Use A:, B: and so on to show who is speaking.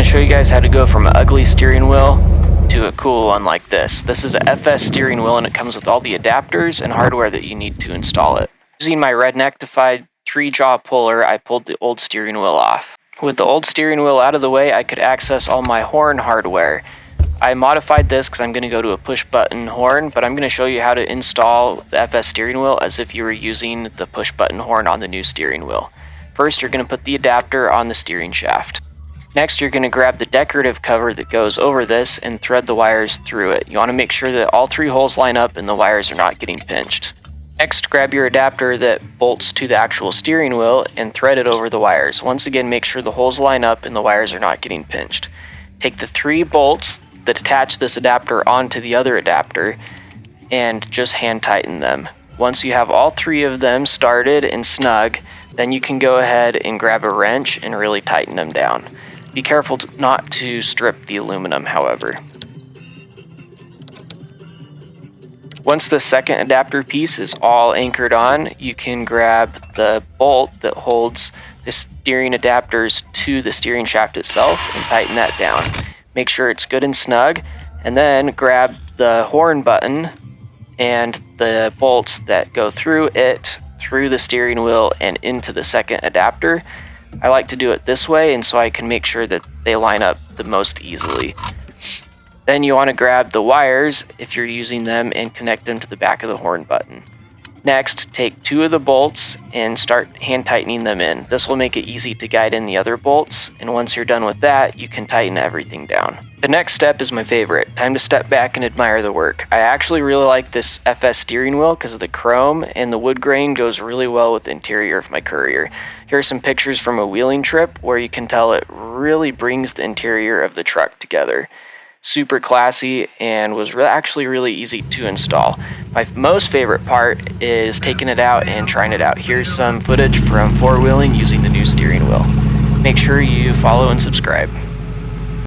A: going to show you guys how to go from an ugly steering wheel to a cool one like this. This is a FS steering wheel and it comes with all the adapters and hardware that you need to install it. Using my rednectified 3-jaw puller, I pulled the old steering wheel off. With the old steering wheel out of the way, I could access all my horn hardware. I modified this because I'm going to go to a push button horn, but I'm going to show you how to install the FS steering wheel as if you were using the push button horn on the new steering wheel. First, you're going to put the adapter on the steering shaft. Next, you're going to grab the decorative cover that goes over this and thread the wires through it. You want to make sure that all 3 holes line up and the wires are not getting pinched. Next, grab your adapter that bolts to the actual steering wheel and thread it over the wires. Once again, make sure the holes line up and the wires are not getting pinched. Take the 3 bolts that attach this adapter onto the other adapter and just hand tighten them. Once you have all 3 of them started and snug, then you can go ahead and grab a wrench and really tighten them down. Be careful not to strip the aluminum, however. Once the second adapter piece is all anchored on, you can grab the bolt that holds the steering adapters to the steering shaft itself and tighten that down. Make sure it's good and snug, and then grab the horn button and the bolts that go through it, through the steering wheel and into the second adapter. I like to do it this way, and so I can make sure that they line up the most easily. Then you want to grab the wires, if you're using them, and connect them to the back of the horn button. Next, take 2 of the bolts and start hand tightening them in. This will make it easy to guide in the other bolts, and once you're done with that, you can tighten everything down. The next step is my favorite. Time to step back and admire the work. I actually really like this FS steering wheel because of the chrome, and the wood grain goes really well with the interior of my Courier. Here are some pictures from a wheeling trip where you can tell it really brings the interior of the truck together. Super classy and was actually really easy to install. My most favorite part is taking it out and trying it out. Here's some footage from 4-wheeling using the new steering wheel. Make sure you follow and subscribe.